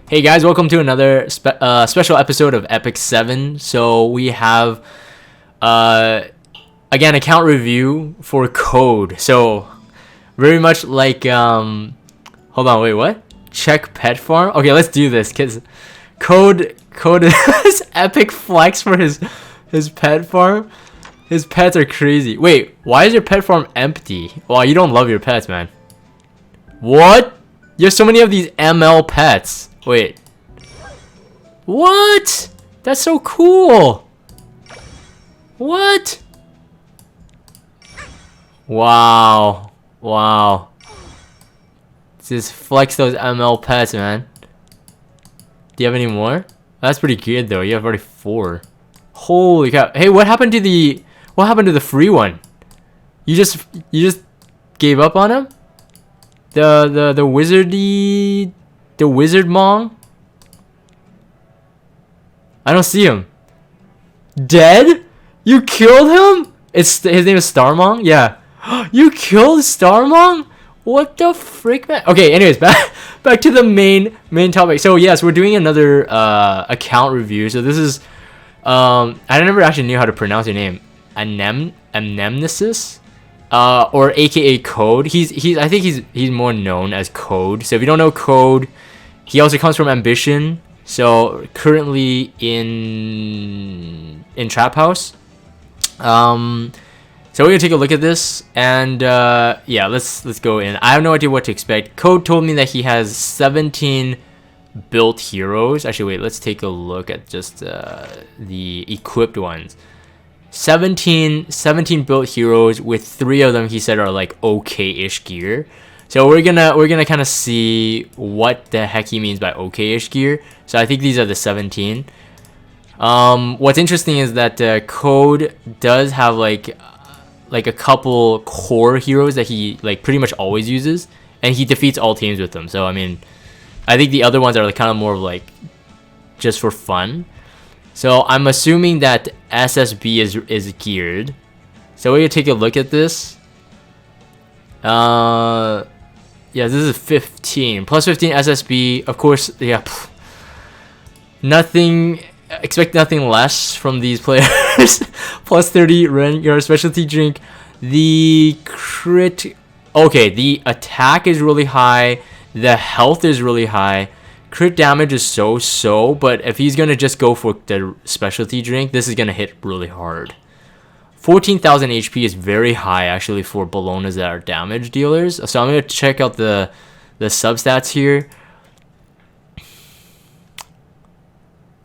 Hey guys, welcome to another special episode of Epic 7. So we have, again, account review for Code. So very much like, hold on, wait, what? Check pet farm? Okay, let's do this, because Code is epic flex for his pet farm. His pets are crazy. Wait, why is your pet farm empty? Wow, you don't love your pets, man. What? You have so many of these ML pets. Wait. What? That's so cool. What? Wow. Wow. Just flex those ML pets, man. Do you have any more? That's pretty good though. You have already 4. Holy cow. Hey, what happened to the free one? You just gave up on him? The wizard Mong? I don't see him. Dead? You killed him? His name is Starmong? Yeah. You killed Starmong? What the frick, man? Okay, anyways, back to the main topic. So yes, we're doing another account review. So this is I never actually knew how to pronounce your name. Anamnesis? Or AKA Code. I think he's more known as Code. So if you don't know Code, he also comes from Ambition. So currently in Trap House. So we're gonna take a look at this, and yeah, let's go in. I have no idea what to expect. Code told me that he has 17 built heroes. Actually, wait, let's take a look at just the equipped ones. 17 built heroes, with 3 of them he said are like okay-ish gear. So we're gonna kind of see what the heck he means by okay-ish gear. So I think these are the 17. What's interesting is that Code does have like a couple core heroes that he like pretty much always uses, and he defeats all teams with them. So I mean, I think the other ones are like kind of more like just for fun. So I'm assuming that SSB is geared. So we're gonna take a look at this. Yeah, this is 15 plus 15 SSB. Of course, yeah. Nothing. Expect nothing less from these players. Plus 30 your specialty drink. The crit. Okay, the attack is really high. The health is really high. Crit damage is so, but if he's gonna just go for the specialty drink, this is gonna hit really hard. 14,000 HP is very high actually for Bolognas that are damage dealers. So I'm gonna check out the substats here.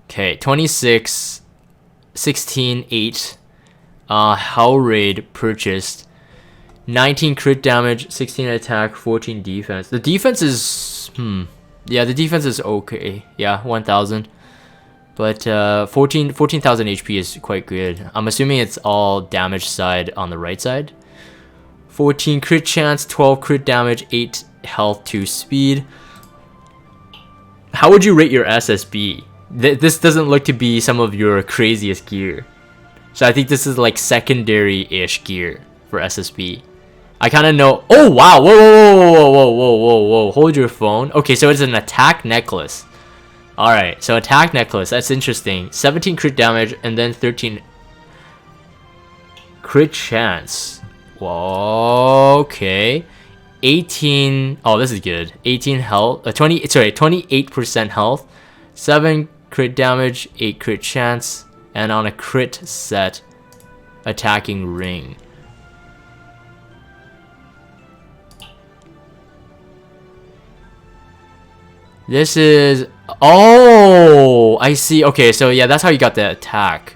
Okay, 26, 16, 8. Hell Raid purchased. 19 crit damage, 16 attack, 14 defense. The defense is yeah, the defense is okay. Yeah, 1,000. But 14,000 HP is quite good. I'm assuming it's all damage side on the right side. 14 crit chance, 12 crit damage, 8 health, 2 speed. How would you rate your SSB? This doesn't look to be some of your craziest gear. So I think this is like secondary-ish gear for SSB. I kind of know. Oh wow! Whoa! Hold your phone. Okay, so it's an attack necklace. All right, so attack necklace. That's interesting. 17 crit damage and then 13 crit chance. Whoa, okay. 18. Oh, this is good. 18 health. 28% health. 7 crit damage, 8 crit chance, and on a crit set, attacking ring. This is... Oh, I see. Okay, so yeah, that's how you got the attack.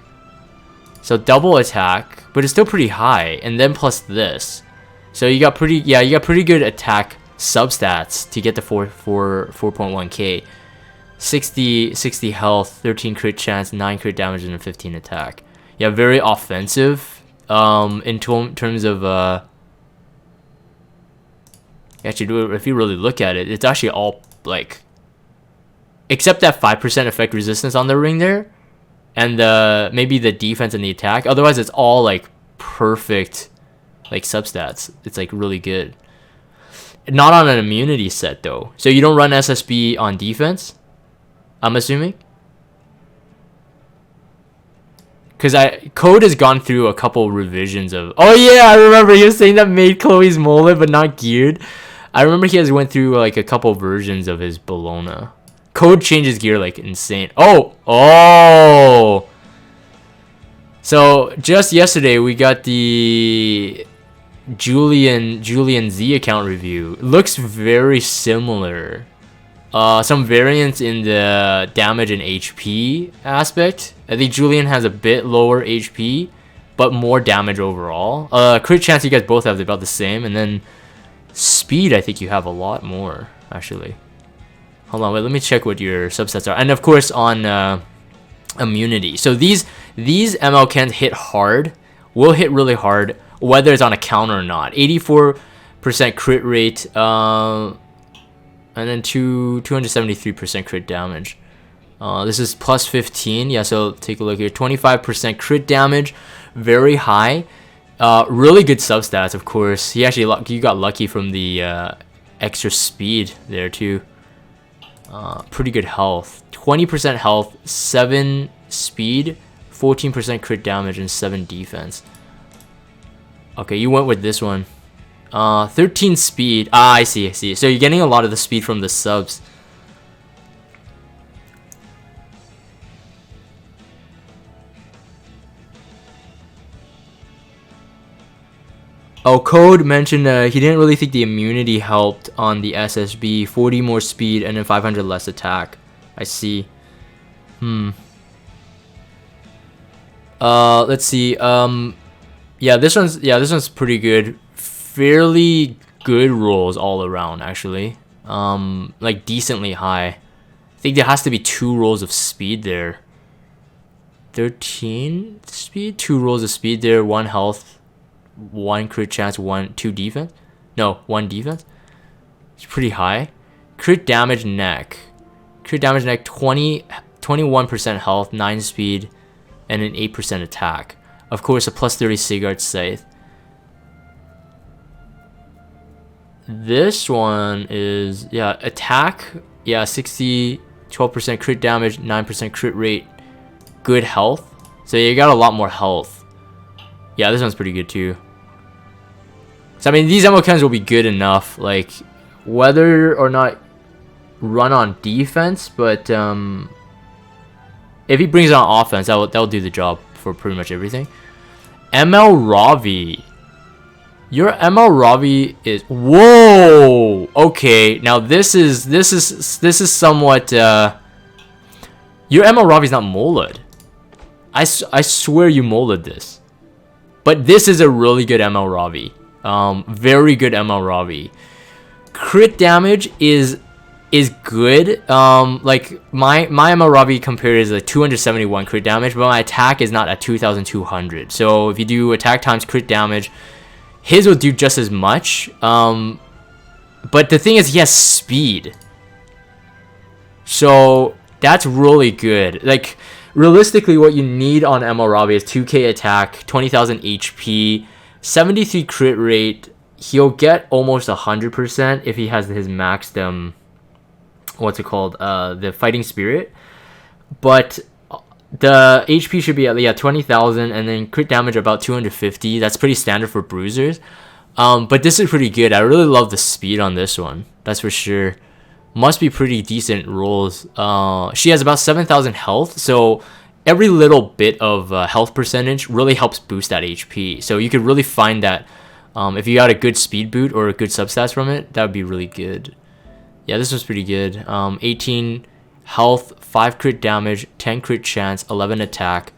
So double attack, but it's still pretty high, and then plus this. So you got pretty good attack substats to get the 4.1k. 60 health, 13 crit chance, 9 crit damage, and a 15 attack. Yeah, very offensive. In terms of actually, if you really look at it, it's actually all like, except that 5% effect resistance on the ring there, and maybe the defense and the attack. Otherwise, it's all like perfect, like substats. It's like really good. Not on an immunity set though. So you don't run SSB on defense. I'm assuming. Because Code has gone through a couple revisions of... Oh yeah, I remember he was saying that made Chloe's mullet but not geared. I remember he has went through like a couple versions of his Bologna. Code changes gear like insane. Oh! So just yesterday we got the Julian Z account review. Looks very similar. Some variance in the damage and HP aspect. I think Julian has a bit lower HP, but more damage overall. Crit chance you guys both have about the same, and then speed I think you have a lot more actually. Hold on, wait, let me check what your subsets are. And of course on immunity. So these ML cans hit hard, will hit really hard, whether it's on a counter or not. 84% crit rate, and then 273% crit damage. This is plus 15. Yeah, so take a look here. 25% crit damage, very high. Really good substats, of course. You got lucky from the extra speed there too. Pretty good health. 20% health, 7 speed, 14% crit damage, and 7 defense. Okay, you went with this one. 13 speed. I see. So you're getting a lot of the speed from the subs. Oh, Code mentioned he didn't really think the immunity helped on the SSB. 40 more speed and then 500 less attack. I see. Let's see. Yeah, this one's pretty good. Fairly good rolls all around actually. Like decently high. I think there has to be 2 rolls of speed there. 13 speed, 2 rolls of speed there, 1 health, 1 crit chance, 2 defense. No, 1 defense. It's pretty high. Crit damage neck. 21% health, 9 speed, and an 8% attack. Of course, a plus 30 Sigurd Scythe. This one is, yeah, attack, yeah, 60, 12% crit damage, 9% crit rate, good health. So you got a lot more health. Yeah, this one's pretty good too. So I mean, these ammo cans will be good enough, like whether or not run on defense, but if he brings it on offense, that'll do the job for pretty much everything. ML Ravi. Your ML Ravi is, whoa. Okay, now this is somewhat your ML Ravi is not molded. I swear you molded this. But this is a really good ML Ravi. Very good ML Ravi. Crit damage is good. Like my ML Ravi compared is like 271 crit damage, but my attack is not at 2200. So if you do attack times crit damage, his will do just as much. But the thing is, he has speed. So that's really good. Like realistically, what you need on ML Ravi is 2k attack, 20,000 HP, 73 crit rate. He'll get almost 100% if he has his maxed what's it called? The fighting spirit. But the HP should be at 20,000, and then crit damage about 250. That's pretty standard for bruisers. But this is pretty good. I really love the speed on this one. That's for sure. Must be pretty decent rolls. She has about 7,000 health, so every little bit of health percentage really helps boost that HP. So you could really find that if you got a good speed boot or a good substats from it, that would be really good. Yeah, this was pretty good. 18 health, 5 crit damage, 10 crit chance, 11 attack.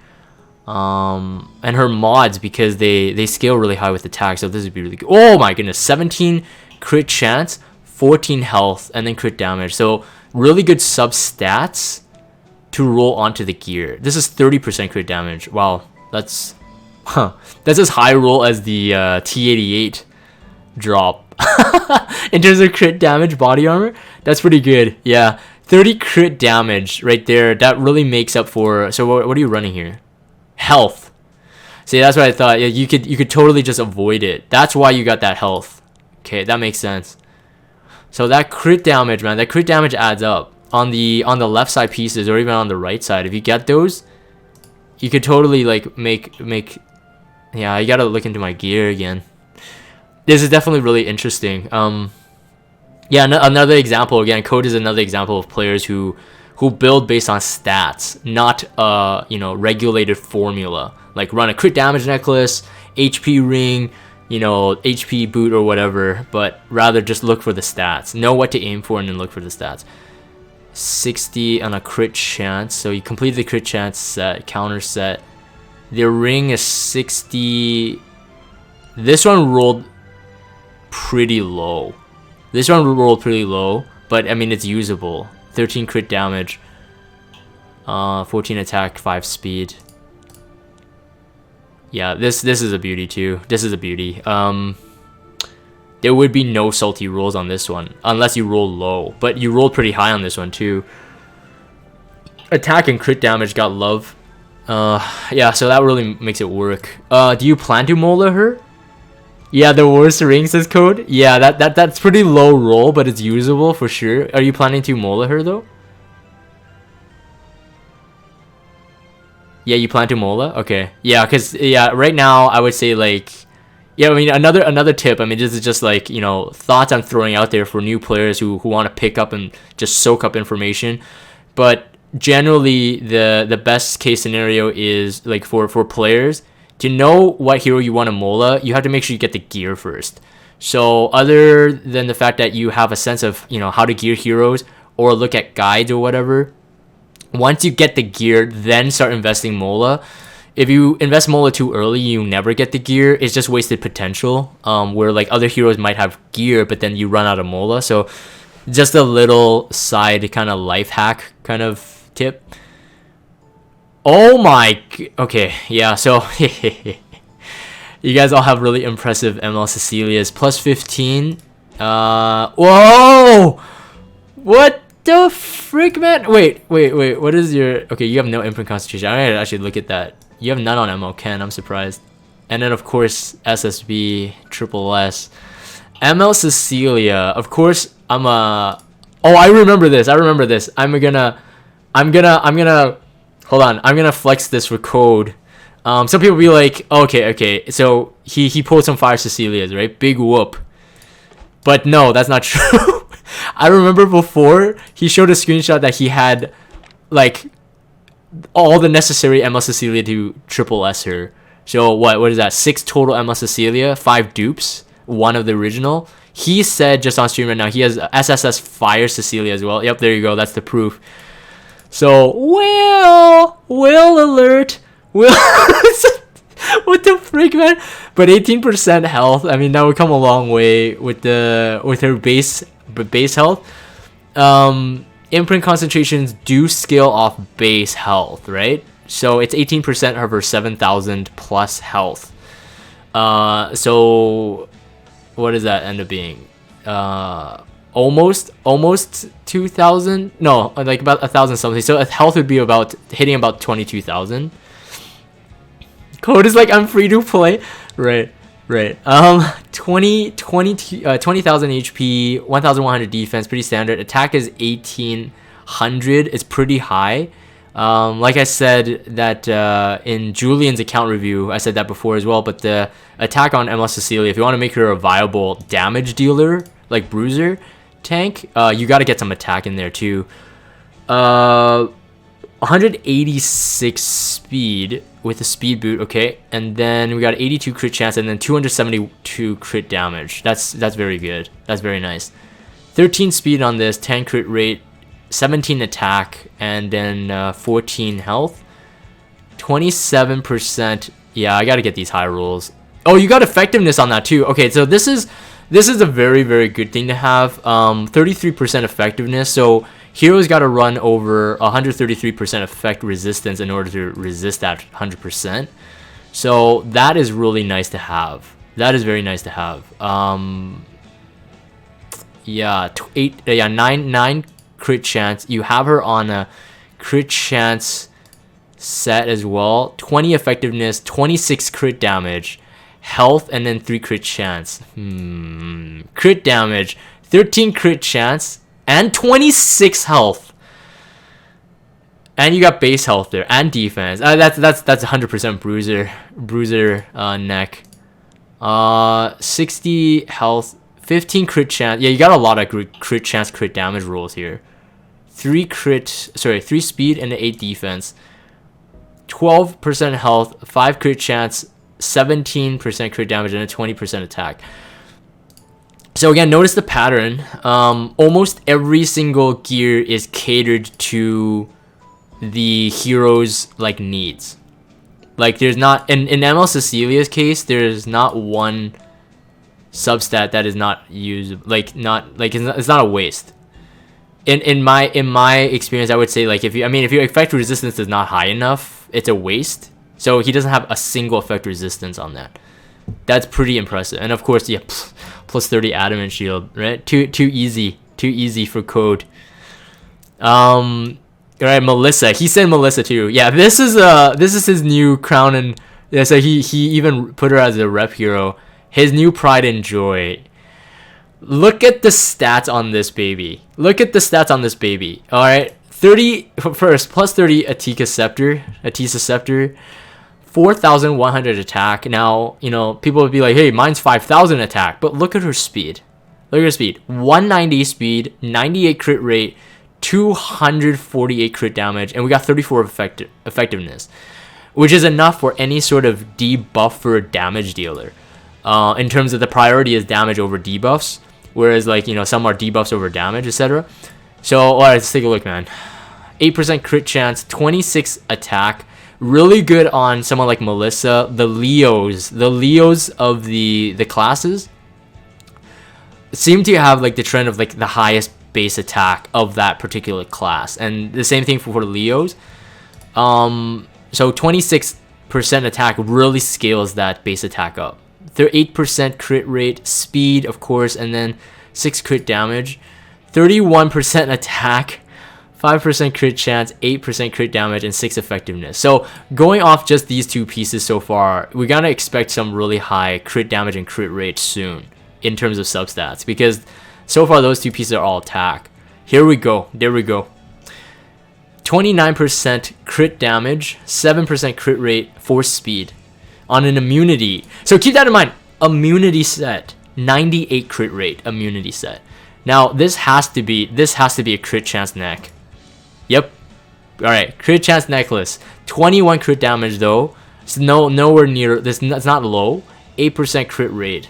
And her mods, because they scale really high with attack, so this would be really good. Oh my goodness, 17 crit chance, 14 health, and then crit damage. So really good substats to roll onto the gear. This is 30% crit damage. Wow, that's as high roll as the T88 drop. In terms of crit damage body armor, that's pretty good. Yeah, 30 crit damage right there. That really makes up for. So what are you running here? Health. See, that's what I thought. Yeah, you could totally just avoid it. That's why you got that health. Okay, that makes sense. So that crit damage, man, that crit damage adds up. on the left side pieces, or even on the right side, if you get those, you could totally like make. Yeah, I gotta look into my gear again. This is definitely really interesting. Yeah, another example again. Code is another example of players who build based on stats, not you know, regulated formula. Like run a crit damage necklace, HP ring, you know, HP boot or whatever, but rather just look for the stats. Know what to aim for and then look for the stats. 60 on a crit chance, so you complete the crit chance set, counter set. The ring is 60. This one rolled pretty low. This one rolled pretty low, but I mean it's usable. 13 crit damage, 14 attack, 5 speed. Yeah, this is a beauty too. This is a beauty. There would be no salty rolls on this one unless you roll low, but you rolled pretty high on this one too. Attack and crit damage got love. Yeah, so that really makes it work. Do you plan to mola her? Yeah, the worst ring says Code. Yeah, that's pretty low roll, but it's usable for sure. Are you planning to mola her though? Yeah, you plan to mola? Okay. Yeah, because yeah, right now I would say like, yeah, I mean another tip. I mean, this is just like, you know, thoughts I'm throwing out there for new players who want to pick up and just soak up information. But generally, the best case scenario is like for players to know what hero you want to mola. You have to make sure you get the gear first. So other than the fact that you have a sense of, you know, how to gear heroes or look at guides or whatever, once you get the gear, then start investing mola. If you invest mola too early, you never get the gear. It's just wasted potential. Where like other heroes might have gear, but then you run out of mola. So just a little side kind of life hack kind of tip. Oh my, okay, yeah, so you guys all have really impressive ML Cecilias. Plus 15. Whoa! What the frick, man? Wait, what is your... Okay, you have no imprint concentration. I gotta actually look at that. You have none on ML Ken, I'm surprised. And then, of course, SSB, Triple S. ML Cecilia, of course, I'm a... Oh, I remember this, I'm gonna... Hold on, I'm gonna flex this for Code. Some people be like, okay, so he pulled some fire Cecilias, right? Big whoop. But no, that's not true. I remember before, he showed a screenshot that he had, like, all the necessary ML Cecilia to triple S her. So what is that? 6 total ML Cecilia, 5 dupes, 1 of the original. He said just on stream right now, he has SSS fire Cecilia as well. Yep, there you go, that's the proof. So, will alert, will, what the freak, man? But 18% health, I mean, that would come a long way with her base health. Imprint concentrations do scale off base health, right? So it's 18% of her 7,000 plus health. So what does that end up being? Almost 2,000. No, like about 1,000 something. So health would be about hitting about 22,000. Code is like, I'm free to play. Right. 20,000 HP, 1,100 defense, pretty standard. Attack is 1,800. It's pretty high. Like I said that in Julian's account review, I said that before as well. But the attack on ML Cecilia, if you want to make her a viable damage dealer, like bruiser tank, you got to get some attack in there too. 186 speed with a speed boot, okay, and then we got 82 crit chance and then 272 crit damage. That's very good. That's very nice. 13 speed on this, 10 crit rate, 17 attack, and then 14 health. 27%. Yeah, I gotta get these high rolls. Oh, you got effectiveness on that too. Okay, so this is a very, very good thing to have. 33% effectiveness. So heroes got to run over 133% effect resistance in order to resist that 100%. So that is really nice to have. That is very nice to have. Yeah, 9 crit chance. You have her on a crit chance set as well. 20 effectiveness, 26 crit damage, health, and then 3 crit chance. Crit damage, 13 crit chance, and 26 health. And you got base health there and defense. That's 100% bruiser neck. 60 health, 15 crit chance. Yeah, you got a lot of crit chance, crit damage rolls here. 3 speed and 8 defense. 12% health, 5 crit chance, 17% crit damage, and a 20% attack. So again, notice the pattern. Almost every single gear is catered to the hero's like needs. Like there's not in ML Cecilia's case, there's not one substat that is not used. Like it's not a waste. In my experience, I would say like if your effect resistance is not high enough, it's a waste. So he doesn't have a single effect resistance on that. That's pretty impressive. And of course, yeah, plus 30 adamant shield, right? Too easy for code. All right, Melissa. He said Melissa too. Yeah, this is his new crown, and yeah, so he even put her as a rep hero. His new pride and joy. Look at the stats on this baby. All right, 30 first plus 30 Atisa Scepter, 4,100 attack. Now people would be like, hey, mine's 5,000 attack, but look at her speed. 190 speed, 98 crit rate, 248 crit damage, and we got 34 effectiveness, which is enough for any sort of debuffer damage dealer. In terms of the priority is damage over debuffs, whereas like some are debuffs over damage, etc. So alright, let's take a look, man. 8% crit chance, 26 attack, really good on someone like Melissa. The Leos of the classes seem to have like the trend of like the highest base attack of that particular class, and the same thing for Leos. So 26% attack really scales that base attack up. 8% crit rate, speed of course, and then 6 crit damage, 31% attack, 5% crit chance, 8% crit damage, and 6 effectiveness. So going off just these two pieces so far, we're gonna expect some really high crit damage and crit rate soon in terms of substats, because so far those two pieces are all attack. There we go. 29% crit damage, 7% crit rate, 4 speed on an immunity. So keep that in mind. Immunity set, 98 crit rate immunity set. Now this has to be a crit chance neck. Yep. All right, crit chance necklace. 21 crit damage though. It's nowhere near this. It's not low. 8% crit rate.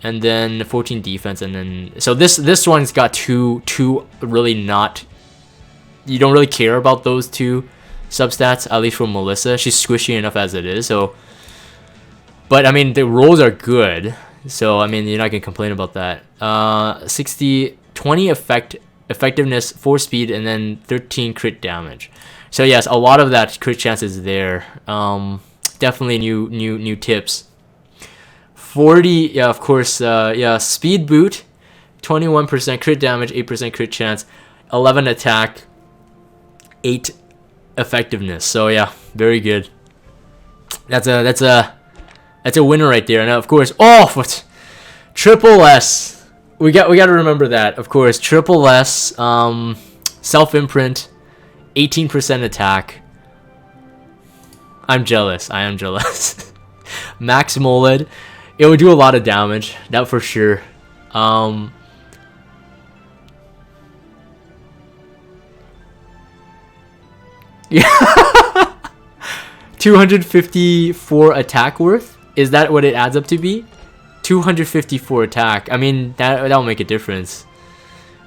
And then 14 defense, and then so this one's got two really not. You don't really care about those two substats, at least for Melissa. She's squishy enough as it is. So, but I mean the rolls are good. So I mean you're not gonna complain about that. 20 effectiveness, 4 speed, and then 13 crit damage. So yes, a lot of that crit chance is there. Definitely new tips. 40, yeah, of course, yeah, speed boot, 21% crit damage, 8% crit chance, 11 attack, 8 effectiveness. So yeah, very good. That's a winner right there. And of course, what? Triple S. We got to remember that. Of course, triple S, self imprint, 18% attack. I'm jealous. I am jealous. Max Moled. It would do a lot of damage, that for sure. Yeah. 254 attack worth? Is that what it adds up to be? 254 attack. I mean, that'll make a difference.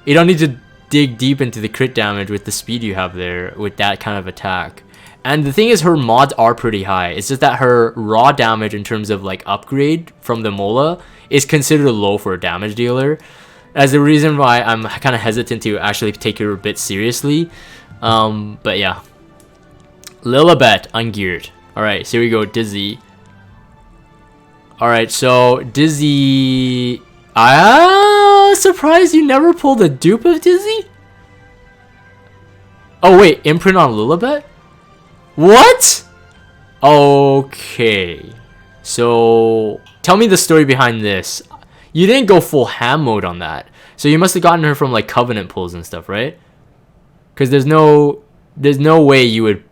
You don't need to dig deep into the crit damage with the speed you have there with that kind of attack. And the thing is, her mods are pretty high. It's just that her raw damage in terms of like upgrade from the Mola is considered low for a damage dealer. As the reason why I'm kind of hesitant to actually take her a bit seriously. But yeah. Lilibet ungeared. Alright, so here we go. Dizzy. Alright, so Dizzy. Surprised you never pulled a dupe of Dizzy? Oh wait, imprint on Lilibet? What? Okay. So tell me the story behind this. You didn't go full ham mode on that. So you must have gotten her from like Covenant pulls and stuff, right? Because there's no way you would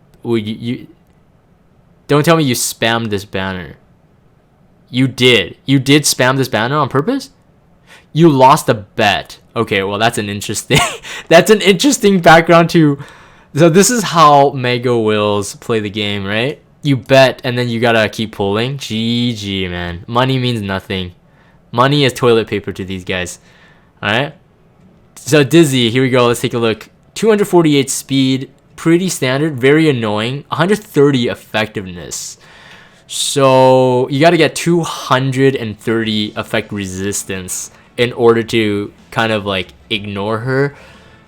don't tell me you spammed this banner. You did spam this banner on purpose? You lost a bet. Okay, well that's an interesting that's an interesting background to. So this is how mega wills play the game, right? You bet and then you gotta keep pulling. GG, man. Money means nothing. Money is toilet paper to these guys. Alright? So Dizzy, here we go. Let's take a look. 248 speed, pretty standard, very annoying. 130 effectiveness. So you gotta get 230 effect resistance in order to kind of like ignore her.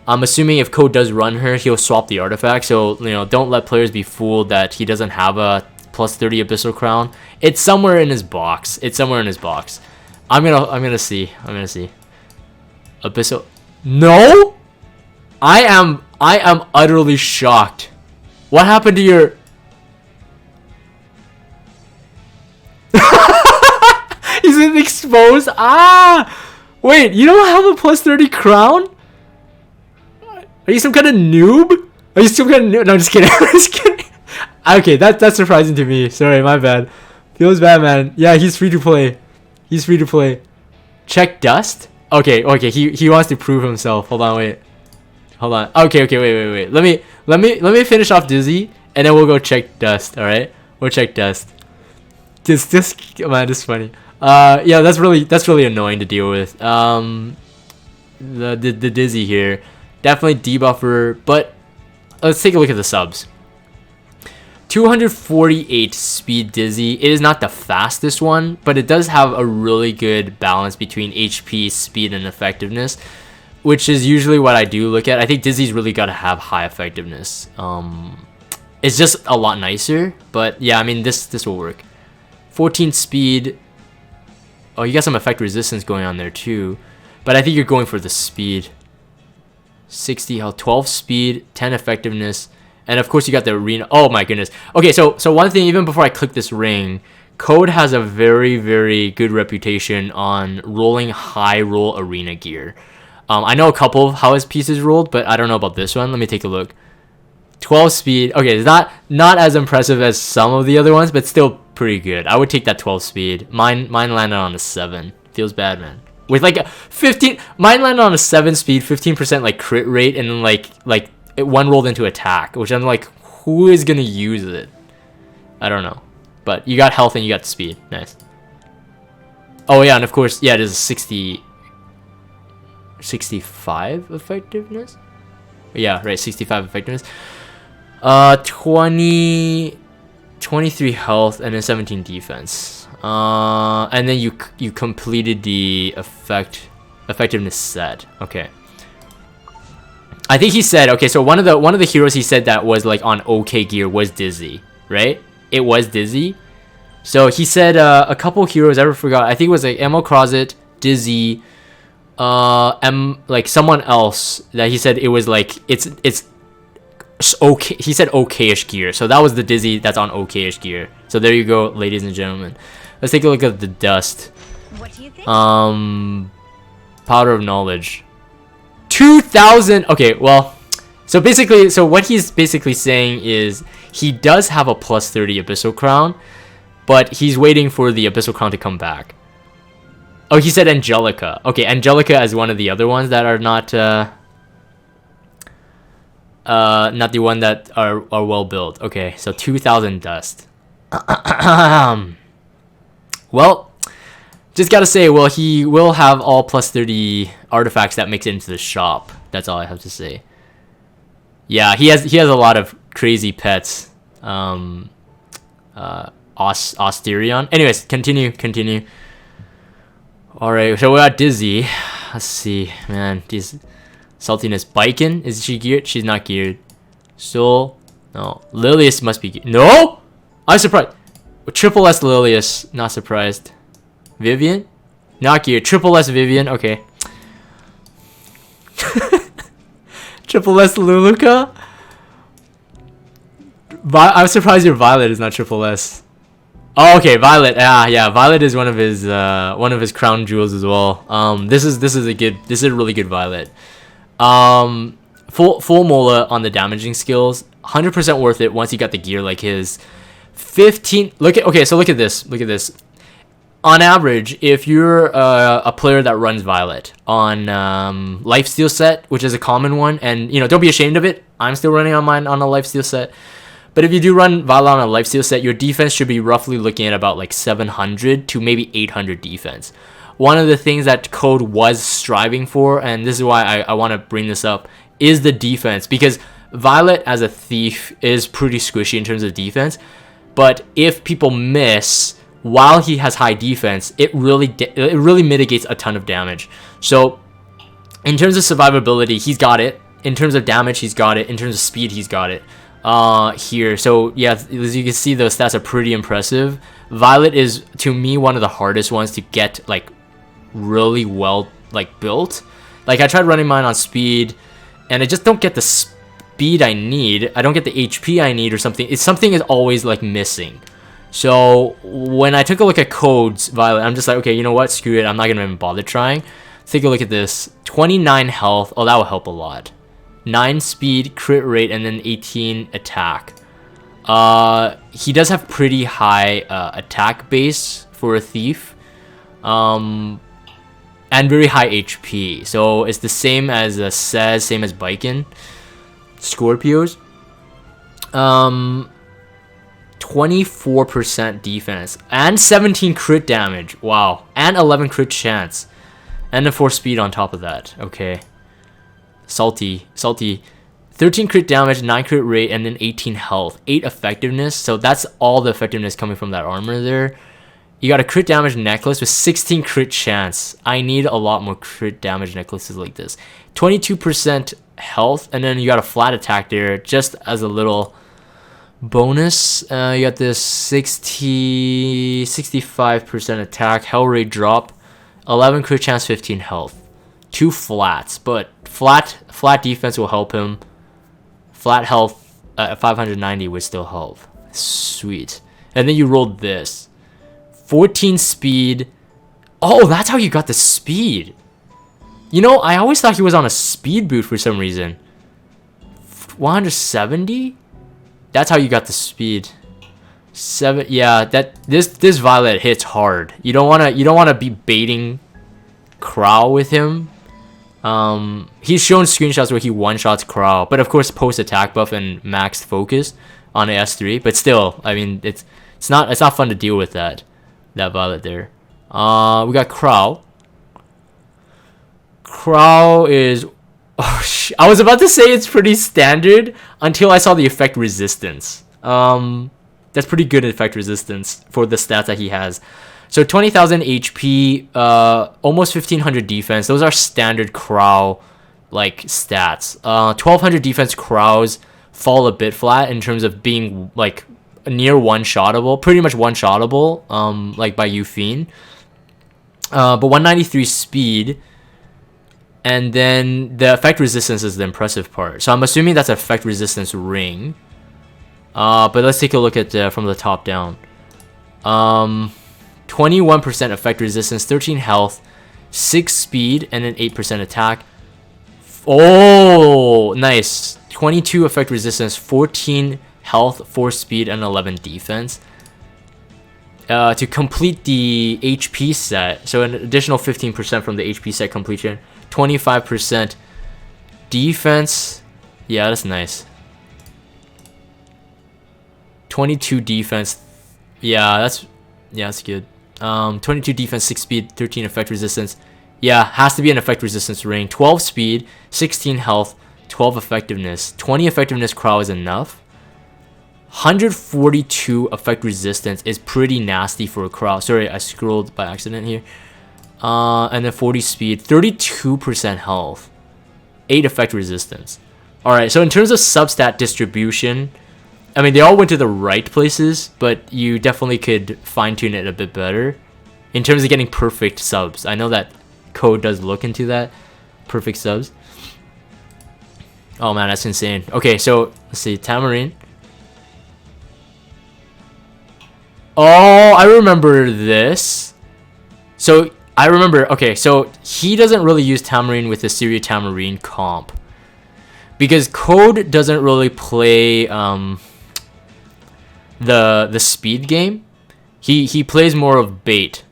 I'm assuming if Code does run her, he'll swap the artifact. So, you know, don't let players be fooled that he doesn't have a plus 30 Abyssal Crown. It's somewhere in his box. It's somewhere in his box. I'm gonna see. Abyssal. No? I am utterly shocked. What happened to your... Is it exposed? Ah! Wait, you don't have a plus 30 crown? Are you some kind of noob? Are you some kind of noob? No, I'm just kidding. I'm just kidding. Okay, that's surprising to me. Sorry, my bad. Feels bad, man. Yeah, he's free to play. He's free to play. Check dust? Okay, he wants to prove himself. Hold on, wait. Hold on. Okay, wait. Let me finish off Dizzy, and then we'll go check dust. All right, we'll check dust. This man, this is funny. Yeah, that's really annoying to deal with. The Dizzy here, definitely debuffer, but let's take a look at the subs. 248 speed Dizzy. It is not the fastest one, but it does have a really good balance between HP, speed, and effectiveness, which is usually what I do look at. I think Dizzy's really got to have high effectiveness. It's just a lot nicer, but yeah, I mean this will work. 14 speed. Oh, you got some effect resistance going on there too, but I think you're going for the speed. 60 health, 12 speed, 10 effectiveness. And of course you got the arena. Oh my goodness. Okay, so one thing, even before I click this ring, Code has a very, very good reputation on rolling high roll arena gear. I know a couple of how his pieces rolled, but I don't know about this one. Let me take a look. 12 speed. Okay, it's not as impressive as some of the other ones, but still pretty good. I would take that 12 speed. Mine landed on a 7. Feels bad, man. With like a 15, mine landed on a 7 speed, 15% like crit rate, and then like it one rolled into attack, which I'm like, who is gonna use it? I don't know, but you got health and you got speed. Nice. Oh yeah, and of course, yeah, it is a 65 effectiveness. Yeah, right, 65 effectiveness. 23 health and then 17 defense. And then you completed the effectiveness set. Okay. I think he said, okay, so one of the heroes he said that was like on OK gear was Dizzy, right? It was Dizzy. So he said a couple heroes, I ever forgot. I think it was like Ammo Crozet, Dizzy, like someone else that he said it was like it's okay. He said okay-ish gear. So that was the Dizzy that's on okay-ish gear. So there you go, ladies and gentlemen. Let's take a look at the dust. What do you think? Powder of Knowledge. 2,000. Okay, well, so basically, so what he's basically saying is he does have a plus 30 Abyssal Crown, but he's waiting for the Abyssal Crown to come back. Oh, he said Angelica. Okay, Angelica is one of the other ones that are not the one that are well built. Okay, so 2,000 dust. Well, just gotta say, well, he will have all plus 30 artifacts that makes it into the shop. That's all I have to say. Yeah, he has a lot of crazy pets. Austerion. Anyways, continue. Alright, so we got Dizzy. Let's see, man. These saltiness. Biken, is she geared? She's not geared. Soul. No. Lilius must be geared. No! I'm surprised. Triple S Lilius. Not surprised. Vivian? Not geared. Triple S Vivian. Okay. Triple S Luluka? I'm surprised your Violet is not Triple S. Oh, okay, Violet. Yeah, Violet is one of his crown jewels as well. This is a really good Violet. full mola on the damaging skills. 100% worth it once you got the gear like his. 15. Look at this. Look at this. On average, if you're a player that runs Violet on lifesteal set, which is a common one, and don't be ashamed of it. I'm still running on mine on a lifesteal set. But if you do run Violet on a lifesteal set, your defense should be roughly looking at about like 700 to maybe 800 defense. One of the things that Code was striving for, and this is why I want to bring this up, is the defense. Because Violet as a thief is pretty squishy in terms of defense. But if people miss while he has high defense, it really mitigates a ton of damage. So in terms of survivability, he's got it. In terms of damage, he's got it. In terms of speed, he's got it. Here, so yeah, as you can see, those stats are pretty impressive. Violet is, to me, one of the hardest ones to get like really well like built. Like I tried running mine on speed, and I just don't get the speed I need. I don't get the HP I need or something. Something is always like missing. So when I took a look at Code's Violet, I'm just like, okay, you know what? Screw it. I'm not gonna even bother trying. Let's take a look at this. 29 health. Oh, that will help a lot. 9 speed, crit rate, and then 18 attack. He does have pretty high attack base for a thief. And very high HP. So it's the same as Sez, same as Biken. Scorpios. 24% defense and 17 crit damage. Wow. And 11 crit chance. And a 4 speed on top of that. Okay. Salty. 13 crit damage, 9 crit rate, and then 18 health. 8 effectiveness. So that's all the effectiveness coming from that armor there. You got a crit damage necklace with 16 crit chance. I need a lot more crit damage necklaces like this. 22% health, and then you got a flat attack there just as a little bonus. You got this 65% attack, hell rate drop, 11 crit chance, 15 health. 2 flats, but flat defense will help him. Flat health at 590 would still help. Sweet. And then you rolled this. 14 speed. Oh, that's how you got the speed. I always thought he was on a speed boot for some reason. 170? That's how you got the speed. 7. Yeah, this Violet hits hard. You don't wanna be baiting Crowl with him. He's shown screenshots where he one-shots Crowl, but of course post attack buff and maxed focus on a S3. But still, I mean, it's not fun to deal with that Violet there. We got Crowl. Crowl is... I was about to say it's pretty standard until I saw the effect resistance. That's pretty good effect resistance for the stats that he has. So 20,000 HP, almost 1,500 defense. Those are standard Crowl like stats. 1,200 defense Crowls fall a bit flat in terms of being like near one-shottable, pretty much one-shottable, like by Yufine. But 193 speed. And then the effect resistance is the impressive part. So I'm assuming that's an effect resistance ring. But let's take a look at from the top down. 21% effect resistance, 13 health, 6 speed, and then 8% attack. Oh, nice. 22 effect resistance, 14 health, 4 speed, and 11 defense. To complete the HP set, so an additional 15% from the HP set completion. 25% defense. Yeah, that's nice. 22 defense. Yeah, that's good. 22 defense, 6 speed, 13 effect resistance. Yeah, has to be an effect resistance ring. 12 speed, 16 health, 12 effectiveness. 20 effectiveness Crowl is enough. 142 effect resistance is pretty nasty for a Crowl. Sorry, I scrolled by accident here. And then 40 speed, 32% health, 8 effect resistance. Alright, so in terms of substat distribution, I mean, they all went to the right places, but you definitely could fine-tune it a bit better in terms of getting perfect subs. I know that Code does look into that. Perfect subs. Oh man, that's insane. Okay, so let's see, Tamarinne. Oh, I remember this. So I remember, okay, so he doesn't really use Tamarinne with the Syria Tamarinne comp. because Code doesn't really play the speed game. He plays more of bait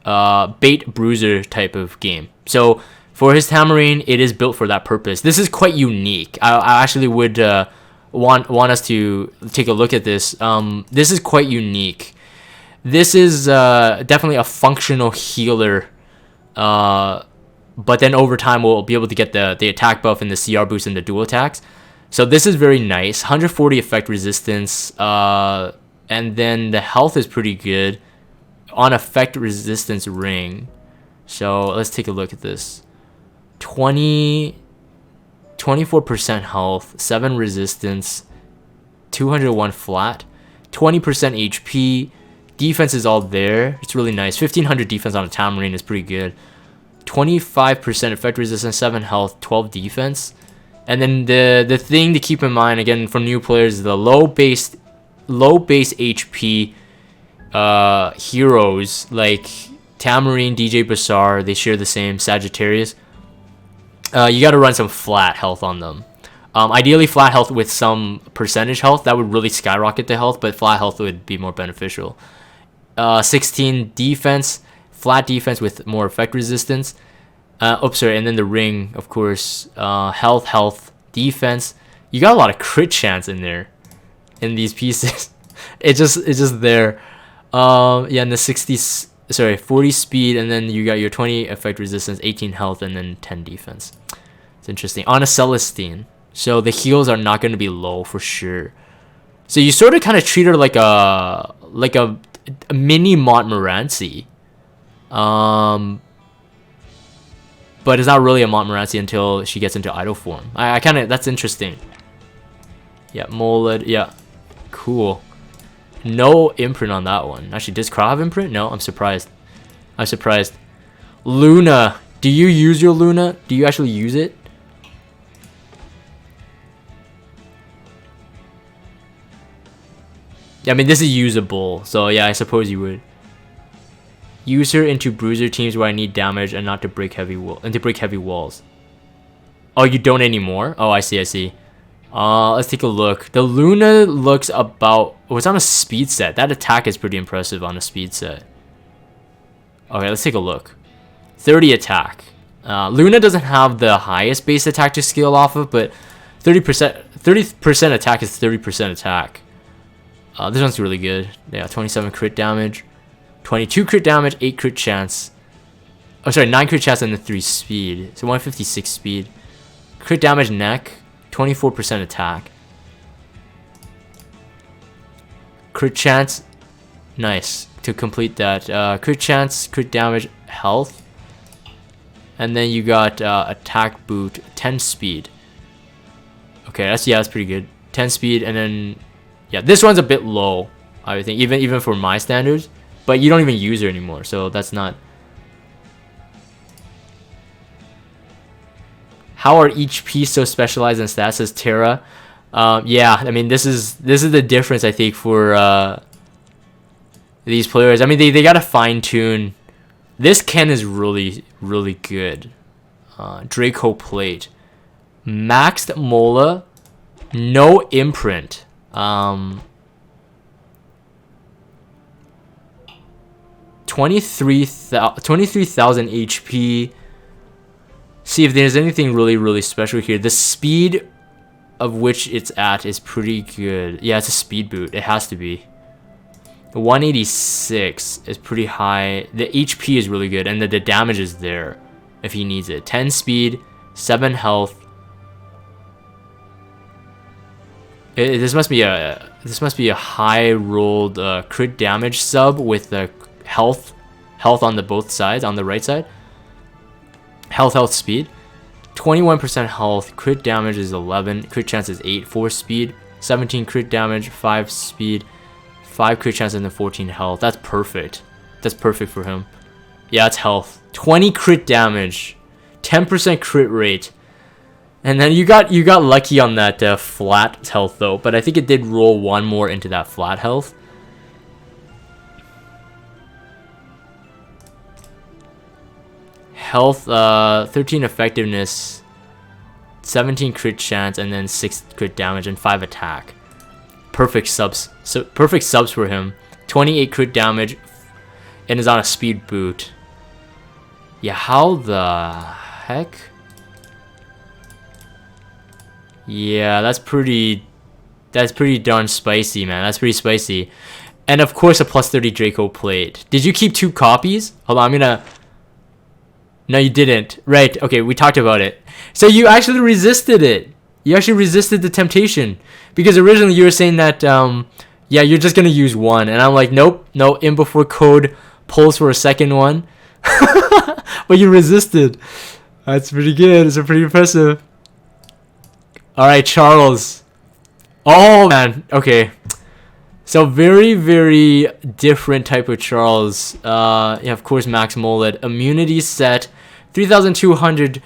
bruiser type of game. So for his Tamarinne, it is built for that purpose. This is quite unique. I actually would want us to take a look at this. This is quite unique. This is definitely a functional healer, but then over time we'll be able to get the attack buff and the CR boost and the dual attacks. So this is very nice. 140 effect resistance, and then the health is pretty good on effect resistance ring. So let's take a look at this. 24% health, 7 resistance, 201 flat, 20% HP. Defense is all there. It's really nice. 1500 defense on a Tamarinne is pretty good. 25% effect resistance, 7 health, 12 defense. And then the thing to keep in mind, again, for new players, is the low base HP heroes like Tamarinne, DJ Basar, they share the same Sagittarius. You got to run some flat health on them. Ideally flat health with some percentage health. That would really skyrocket the health, but flat health would be more beneficial. 16 defense, flat defense with more effect resistance. Sorry, and then the ring, of course. Health, defense. You got a lot of crit chance in there, in these pieces. it's just there. Yeah, and the 40 speed, and then you got your 20 effect resistance, 18 health, and then 10 defense. It's interesting. On a Celestine, so the heals are not going to be low for sure. So you sort of kind of treat her like a mini Montmorency. But it's not really a Montmorency until she gets into idle form. I kind of, that's interesting. Yeah, molded. Yeah, cool. No imprint on that one. Actually, does Crowl have imprint? No, I'm surprised. Luna, do you use your Luna? Do you actually use it? Yeah, I mean, this is usable, so yeah, I suppose you would. Use her into bruiser teams where I need damage and not to break heavy walls. Oh, you don't anymore? Oh, I see. Let's take a look. The Luna looks about... Oh, it's on a speed set. That attack is pretty impressive on a speed set. Okay, let's take a look. 30 attack. Luna doesn't have the highest base attack to scale off of, but 30% attack is 30% attack. This one's really good. Yeah, 27 crit damage. 22 crit damage, 8 crit chance. Oh, sorry, 9 crit chance and then 3 speed. So 156 speed. Crit damage neck, 24% attack. Crit chance, nice. To complete that, crit chance, crit damage, health. And then you got attack boot, 10 speed. Okay, that's pretty good. 10 speed, and then yeah, this one's a bit low, I think, even for my standards. But you don't even use her anymore, so that's not. How are each piece so specialized in stats, says Terra? Yeah, I mean, this is the difference, I think, for these players. I mean, they gotta fine tune. This Ken is really good. Draco plate, maxed Mola, no imprint. 23,000 HP. See if there's anything really special here. The speed of which it's at is pretty good. Yeah, it's a speed boot. It has to be. 186 is pretty high. The HP is really good, and the damage is there if he needs it. 10 speed, 7 health. This must be a high rolled crit damage sub with the health on the both sides, on the right side. Health speed. 21% health, crit damage is 11, crit chance is 8, 4 speed, 17 crit damage, 5 speed, 5 crit chance, and then 14 health. That's perfect. That's perfect for him. Yeah, it's health. 20 crit damage, 10% crit rate. And then you got lucky on that flat health though, but I think it did roll one more into that flat health. Health, 13 effectiveness, 17 crit chance, and then 6 crit damage and 5 attack. Perfect subs. So perfect subs for him. 28 crit damage, and is on a speed boot. Yeah, how the heck? Yeah, that's pretty darn spicy, man. That's pretty spicy. And of course a plus 30 Draco plate. Did you keep 2 copies? Hold on, I'm gonna... No, you didn't. Right, okay, we talked about it. So you actually resisted it. You actually resisted the temptation. Because originally you were saying that, yeah, you're just gonna use 1. And I'm like, nope, no, in before code pulls for a second one. But you resisted. That's pretty good. It's pretty impressive. Alright, Charles. Oh, man. Okay. So very, very different type of Charles. Yeah, of course, Max Mullet. Immunity set. 3,200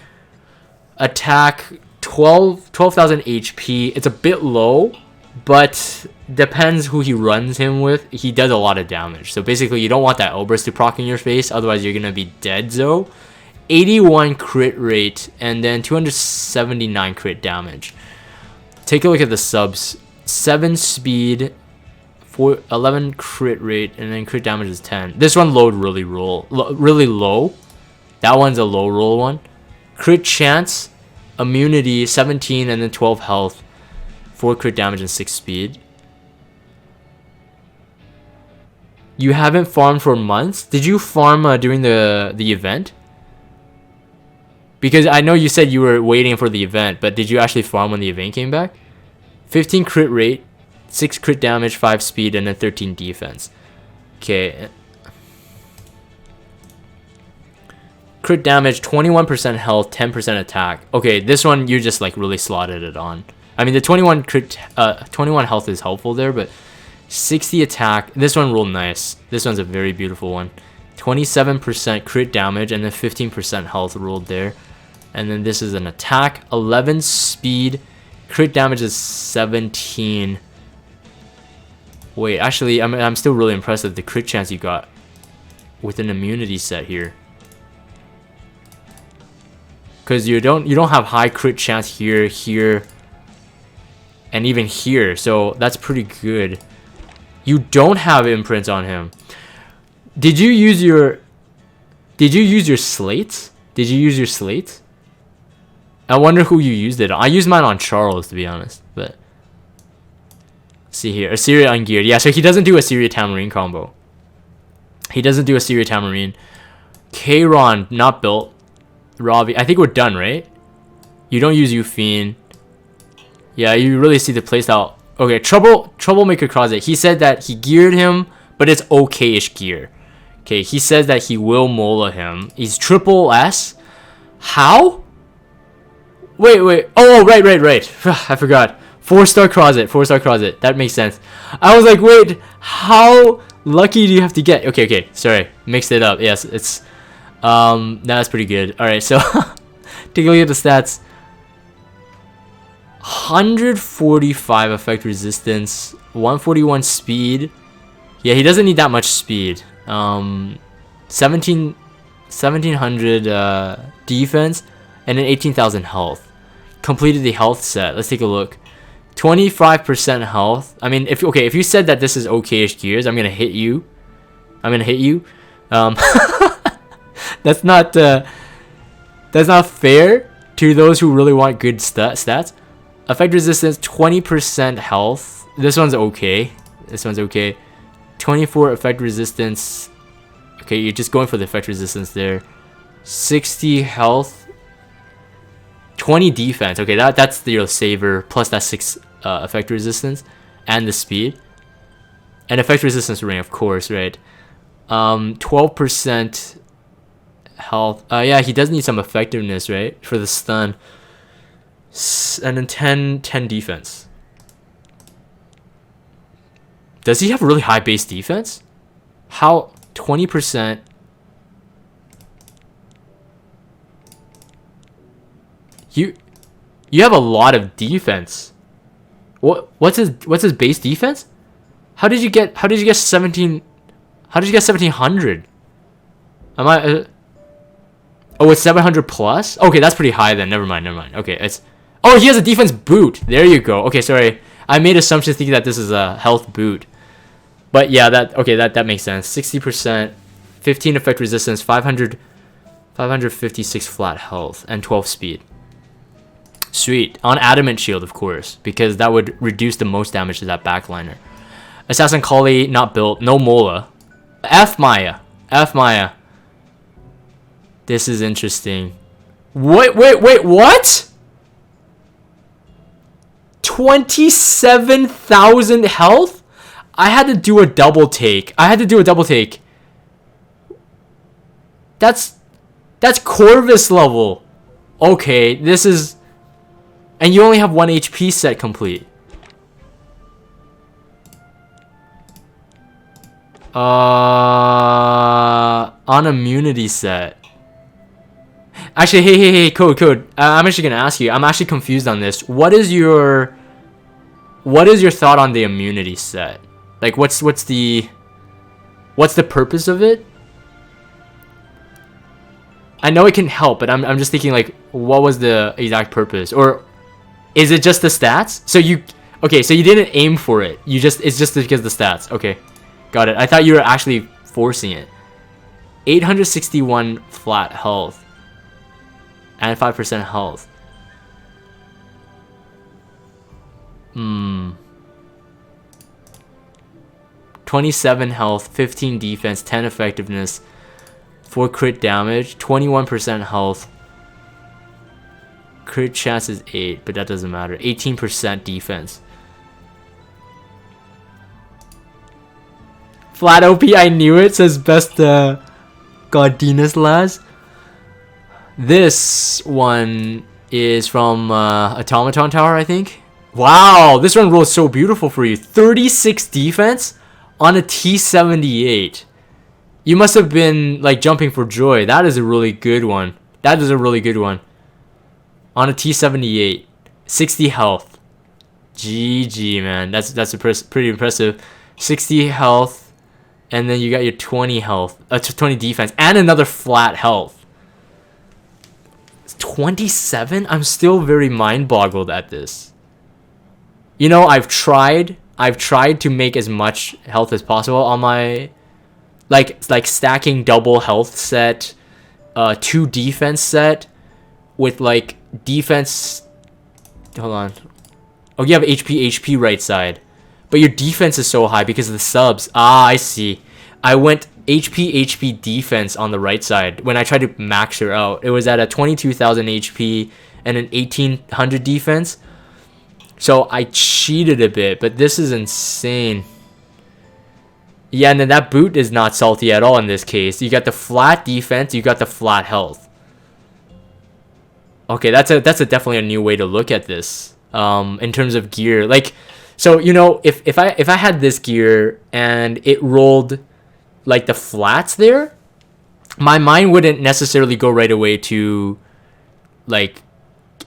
attack. 12,000 HP. It's a bit low, but depends who he runs him with. He does a lot of damage. So basically, you don't want that Elbrus to proc in your face. Otherwise, you're going to be dead, Zo. 81 crit rate. And then 279 crit damage. Take a look at the subs. 7 speed. 11 crit rate. And then crit damage is 10. This one load really low. That one's a low roll one. Crit chance. Immunity 17 and then 12 health. 4 crit damage and 6 speed. You haven't farmed for months? Did you farm during the event? Because I know you said you were waiting for the event, but did you actually farm when the event came back? 15 crit rate, 6 crit damage, 5 speed, and then 13 defense. Okay. Crit damage, 21% health, 10% attack. Okay, this one you just like really slotted it on. I mean, the 21 health is helpful there, but 60 attack. This one rolled nice. This one's a very beautiful one. 27% crit damage and then 15% health rolled there. And then this is an attack, 11 speed, crit damage is 17. Wait, actually, I'm still really impressed with the crit chance you got with an immunity set here. Because you don't have high crit chance here, and even here. So that's pretty good. You don't have imprints on him. Did you use your slates? Did you use your slates? I wonder who you used it on. I used mine on Charles, to be honest. But let's see here. Assyria ungeared. Yeah, so he doesn't do Assyria Tamarinne combo. He doesn't do Assyria Tamarinne. Kayron, not built. Ravi, I think we're done, right? You don't use Ufine. Yeah, you really see the playstyle. Okay, Troublemaker Closet. He said that he geared him, but it's okay-ish gear. Okay, he says that he will mola him. He's triple S. How? Wait. Oh, right. I forgot. 4-star Closet. That makes sense. I was like, wait, how lucky do you have to get? Okay. Sorry, mixed it up. Yes, it's that's pretty good. All right, so take a look at the stats. 145 effect resistance, 141 speed. Yeah, he doesn't need that much speed. 1700 defense, and then 18,000 health. Completed the health set. Let's take a look. 25% health. I mean, if you said that this is okay-ish gears, I'm gonna hit you. That's not fair to those who really want good stats. Effect resistance, 20% health. This one's okay. 24 effect resistance. Okay, you're just going for the effect resistance there. 60 health. 20 defense. Okay, that's your saver plus that 6 effect resistance and the speed. And effect resistance ring, of course, right? 12% health. Yeah, he does need some effectiveness, right? For the stun. And then 10 defense. Does he have really high base defense? How? 20%. You have a lot of defense. What's his base defense? How did you get 17? How did you get 1700? Am I? Oh, it's 700 plus. Okay, that's pretty high then. Never mind. Okay, it's Oh, he has a defense boot. There you go. Okay, sorry. I made assumptions thinking that this is a health boot. But yeah, that makes sense. 60%, 15 effect resistance, 556 flat health, and 12 speed. Sweet. On Adamant Shield, of course, because that would reduce the most damage to that backliner. Assassin Collie, not built. No Mola. F Maya. This is interesting. Wait, what? 27,000 health? I had to do a double take. That's Corvus level. Okay, this is... And you only have 1 HP set complete. On immunity set. Actually, hey, code. I'm actually gonna ask you. I'm actually confused on this. What is your thought on the immunity set? Like, what's the purpose of it? I know it can help, but I'm just thinking, like, what was the exact purpose? Or is it just the stats? So you didn't aim for it. It's just because of the stats. Okay, got it. I thought you were actually forcing it. 861 flat health. And 5% health. 27 health, 15 defense, 10 effectiveness, 4 crit damage, 21% health. Crit chance is 8, but that doesn't matter. 18% defense. Flat OP, I knew it, says best Godinus Laz. This one is from Automaton Tower, I think. Wow, this one rolls so beautiful for you. 36 defense on a T78. You must have been like jumping for joy. That is a really good one. On a T78. 60 health. GG, man. That's pretty impressive. 60 health. And then you got your 20 health. 20 defense. And another flat health. 27? I'm still very mind-boggled at this. You know, I've tried to make as much health as possible on my like stacking double health set, 2 defense set with like defense. Hold on. Oh, you have HP right side, but your defense is so high because of the subs. Ah, I see. I went HP defense on the right side when I tried to max her out. It was at a 22,000 HP and an 1800 defense. So I cheated a bit, but this is insane. Yeah, and then that boot is not salty at all in this case. You got the flat defense, you got the flat health. Okay, that's definitely a new way to look at this. In terms of gear, like, so you know, if I had this gear and it rolled like the flats there, my mind wouldn't necessarily go right away to like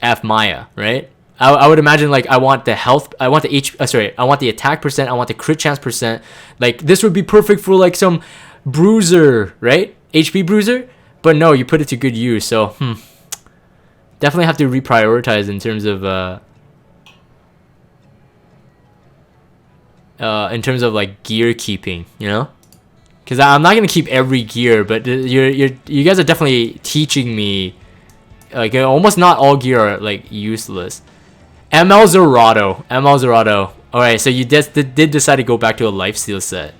F Maya, right? I would imagine like I want the health, I want the attack percent, I want the crit chance percent. Like this would be perfect for like some bruiser, right? HP bruiser. But no, you put it to good use. So definitely have to reprioritize in terms of like gear keeping, you know? Because I'm not gonna keep every gear, but you guys are definitely teaching me. Like almost not all gear are like useless. ML Zerato. Alright, so you did decide to go back to a lifesteal set.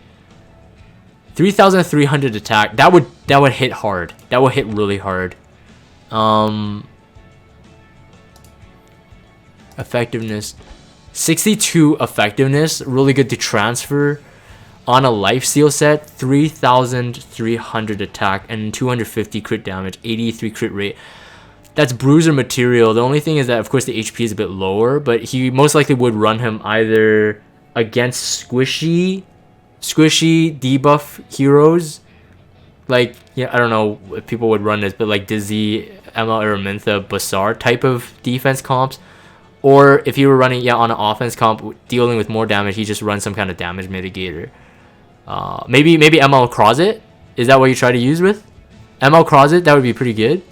3,300 attack. That would hit hard. That would hit really hard. Effectiveness. 62 effectiveness. Really good to transfer. On a lifesteal set, 3,300 attack and 250 crit damage, 83 crit rate. That's bruiser material. The only thing is that, of course, the HP is a bit lower, but he most likely would run him either against squishy debuff heroes. Like, yeah, I don't know if people would run this, but like Dizzy, ML Araminta, Basar type of defense comps. Or if he were running, on an offense comp, dealing with more damage, he just runs some kind of damage mitigator. Maybe ML Crozet? Is that what you try to use with? ML Crozet, that would be pretty good.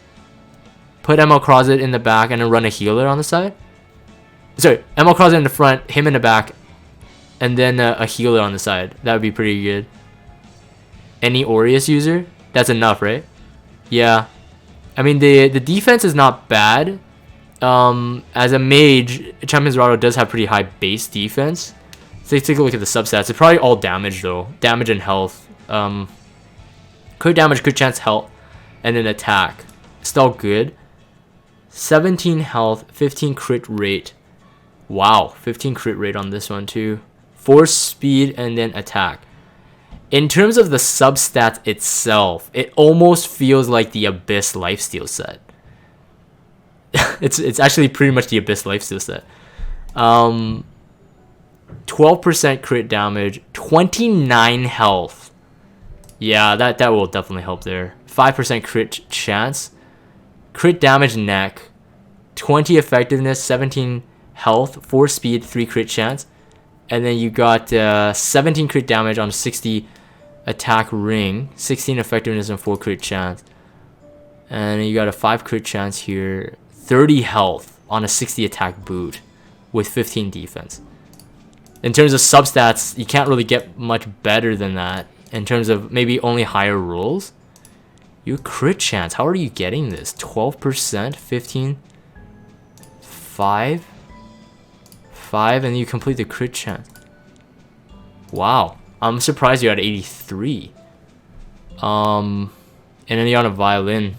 Put ML Crozet in the back and then run a healer on the side. Sorry, Animal Crossing in the front, him in the back, and then a healer on the side. That would be pretty good. Any Aureus user? That's enough, right? Yeah. I mean, the defense is not bad. As a mage, Champion Zerato does have pretty high base defense. So let's take a look at the substats. It's probably all damage though. Damage and health. Crit damage, crit chance, health, and then attack. Still good. 17 health, 15 crit rate. Wow, 15 crit rate on this one too. 4 speed and then attack. In terms of the substats itself, it almost feels like the Abyss Lifesteal set. it's actually pretty much the Abyss Lifesteal set. 12% crit damage, 29 health. Yeah, that will definitely help there. 5% crit chance, crit damage neck, 20 effectiveness, 17 health, 4 speed, 3 crit chance, and then you got 17 crit damage on 60 attack ring, 16 effectiveness and 4 crit chance, and then you got a 5 crit chance here, 30 health on a 60 attack boot with 15 defense. In terms of substats, you can't really get much better than that. In terms of maybe only higher rolls. You crit chance. How are you getting this? 12%, 15, 5, and you complete the crit chance. Wow. I'm surprised you're at 83. And then you're on a violin.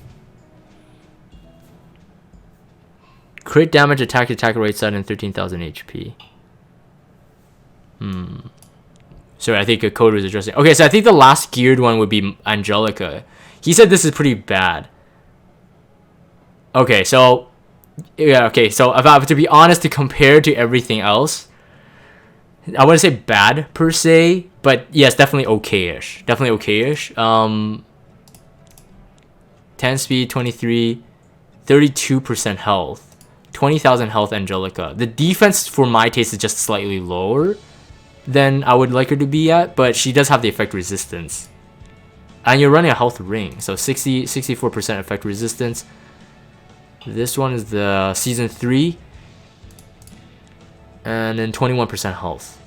Crit damage, attack rate set, and 13,000 HP. Sorry, I think a code was addressing. Okay, so I think the last geared one would be Angelica. He said this is pretty bad. Okay, so yeah, okay, so if I have to be honest, to compare to everything else, I wouldn't say bad per se, but yes, definitely okay-ish. 10 speed, 23, 32% health, 20,000 health Angelica. The defense for my taste is just slightly lower than I would like her to be at, but she does have the effect resistance. And you're running a health ring, so 64% effect resistance. This one is the season 3, and then 21% health.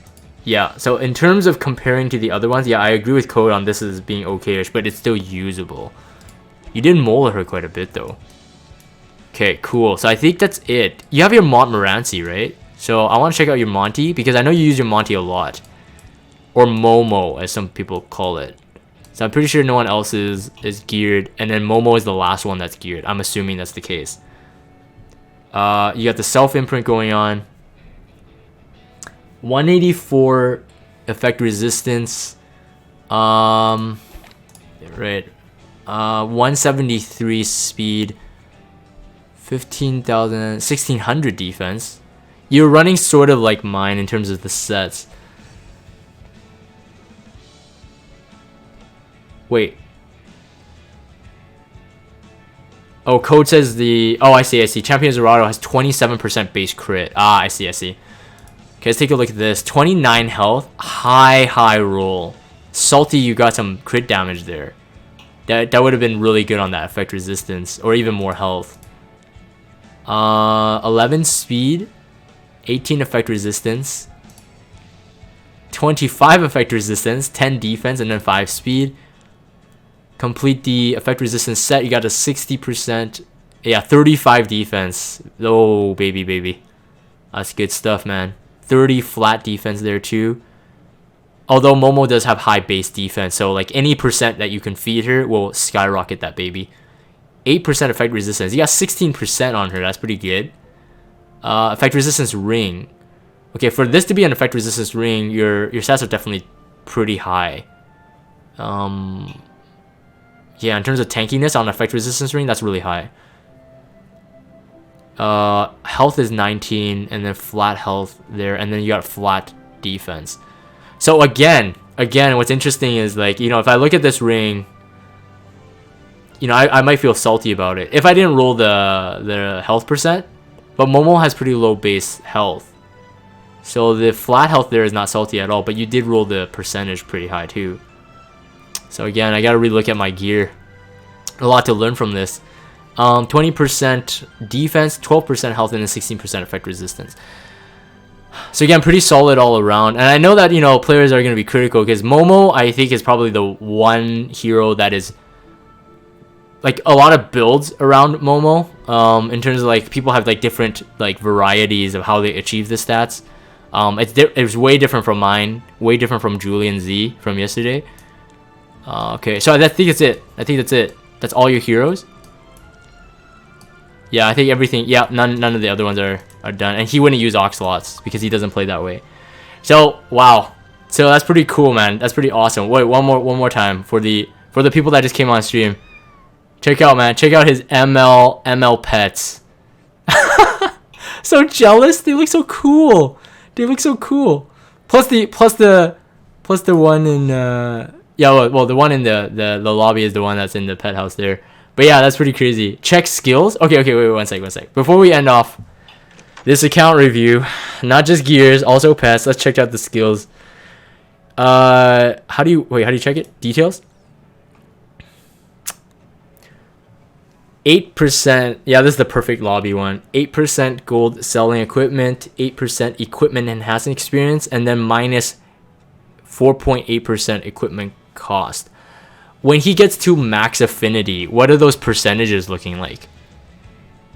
Yeah, so in terms of comparing to the other ones, yeah, I agree with Code on this as being okay-ish, but it's still usable. You did mold her quite a bit though. Okay, cool. So I think that's it. You have your Montmorency, right? So I want to check out your Monty, because I know you use your Monty a lot. Or Momo, as some people call it. So I'm pretty sure no one else is geared, and then Momo is the last one that's geared. I'm assuming that's the case. You got the self-imprint going on. 184 effect resistance. Right. 173 speed. 1600 defense. You're running sort of like mine in terms of the sets. Wait. Oh, Code says the... Oh, I see. Champion Zerato has 27% base crit. Ah, I see. Okay, let's take a look at this. 29 health. High roll. Salty, you got some crit damage there. That would have been really good on that effect resistance. Or even more health. 11 speed. 18 effect resistance. 25 effect resistance. 10 defense. And then 5 speed. Complete the effect resistance set. You got a 60%. Yeah, 35 defense. Oh, baby. That's good stuff, man. 30 flat defense there too. Although Momo does have high base defense, so like any percent that you can feed her will skyrocket that baby. 8% effect resistance. You got 16% on her. That's pretty good. Effect resistance ring. Okay, for this to be an effect resistance ring, your stats are definitely pretty high. Yeah, in terms of tankiness on effect resistance ring, that's really high. Health is 19, and then flat health there, and then you got flat defense. So again, what's interesting is, like, if I look at this ring, I might feel salty about it if I didn't roll the health percent, but Momo has pretty low base health, so the flat health there is not salty at all, but you did roll the percentage pretty high too. So again, I gotta relook at my gear. A lot to learn from this. 20% defense, 12% health, and then 16% effect resistance. So again, pretty solid all around. And I know that, you know, players are going to be critical because Momo, I think, is probably the one hero that is like a lot of builds around Momo. In terms of like people have like different like varieties of how they achieve the stats. It's way different from mine, way different from Julian Z from yesterday. Okay, so I think it's it. I think that's it. That's all your heroes. Yeah, I think everything. Yeah, none of the other ones are done, and he wouldn't use Oxalots because he doesn't play that way. So wow, so that's pretty cool, man. That's pretty awesome. Wait, one more time for the people that just came on stream. Check out, man. Check out his ML pets. So jealous. They look so cool. They look so cool. Plus the one in yeah, well the one in the lobby is the one that's in the pet house there. But yeah, that's pretty crazy. Check skills. Okay, wait, one sec. Before we end off this account review, not just gears, also pets. Let's check out the skills. How do you check it? Details. 8%. Yeah, this is the perfect lobby one. 8% gold selling equipment, 8% equipment enhancing experience, and then minus 4.8% equipment cost. When he gets to max affinity, what are those percentages looking like?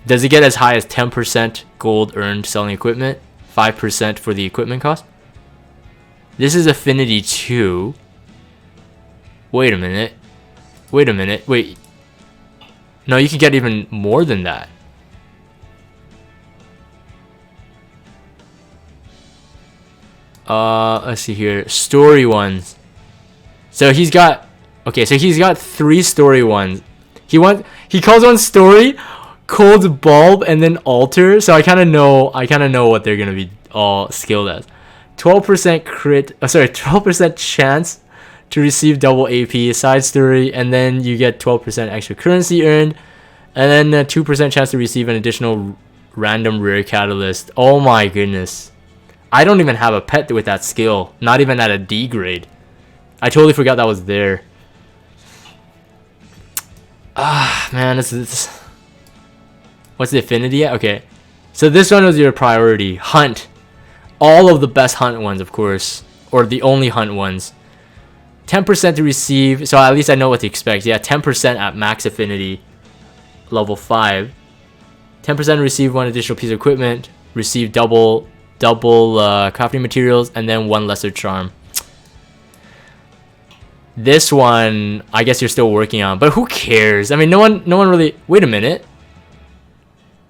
Does it get as high as 10% gold earned selling equipment, 5% for the equipment cost? This is affinity 2. Wait a minute. Wait. No, you can get even more than that. Let's see here. Story ones. So he's got 3 story ones. He calls one story, cold bulb, and then altar. So I kind of know what they're gonna be all skilled as. 12% 12% chance to receive double AP side story, and then you get 12% extra currency earned, and then 2% chance to receive an additional random rare catalyst. Oh my goodness. I don't even have a pet with that skill, not even at a D grade. I totally forgot that was there. Man, this what's the affinity at? Okay, so this one was your priority. Hunt. All of the best hunt ones, of course, or the only hunt ones. 10% to receive, so at least I know what to expect. Yeah, 10% at max affinity, level 5. 10% to receive 1 additional piece of equipment, receive double crafting materials, and then 1 lesser charm. This one, I guess you're still working on, but who cares? I mean, no one really. Wait a minute.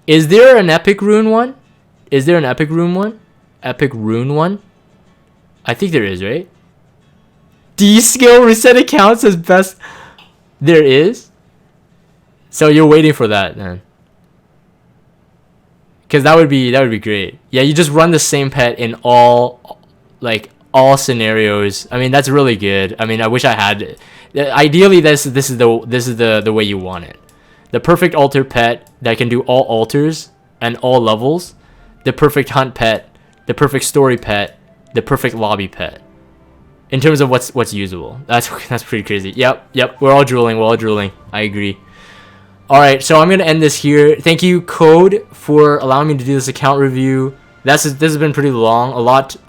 Is there an epic rune one? Is there an epic rune one? Epic rune one? I think there is, right? D skill reset accounts as best. There is. So you're waiting for that then. Because that would be great. Yeah, you just run the same pet in all scenarios. I mean, that's really good. I mean, I wish I had it. Ideally, this is the way you want it. The perfect altar pet that can do all altars and all levels. The perfect hunt pet, the perfect story pet, the perfect lobby pet. In terms of what's usable. That's pretty crazy. Yep. We're all drooling. I agree. Alright, so I'm gonna end this here. Thank you, Code, for allowing me to do this account review. This has been pretty long. A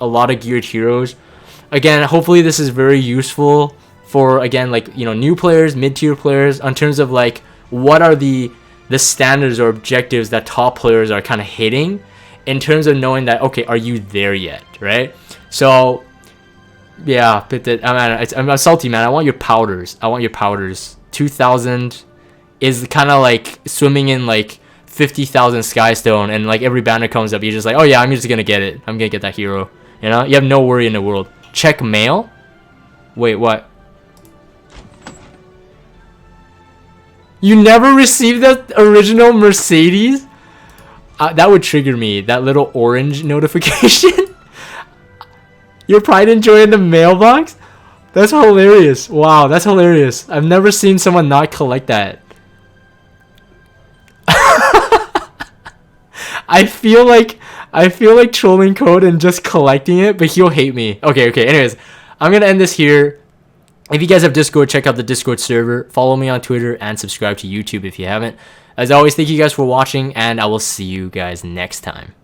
lot of geared heroes. Again, hopefully this is very useful for, again, like, you know, new players, mid-tier players, in terms of like what are the standards or objectives that top players are kind of hitting, in terms of knowing that, okay, are you there yet, right? So yeah, I'm salty, man. I want your powders. 2,000 is kind of like swimming in like 50,000 Skystone, and like every banner comes up, you're just like, oh yeah, I'm just gonna get it. I'm gonna get that hero. You know, you have no worry in the world. Check mail. Wait, what? You never received that original Mercedes? That would trigger me. That little orange notification. Your pride and joy in the mailbox? That's hilarious. Wow, that's hilarious. I've never seen someone not collect that. I feel like trolling Code and just collecting it, but he'll hate me. Okay. Anyways, I'm gonna end this here. If you guys have Discord, check out the Discord server. Follow me on Twitter and subscribe to YouTube if you haven't. As always, thank you guys for watching, and I will see you guys next time.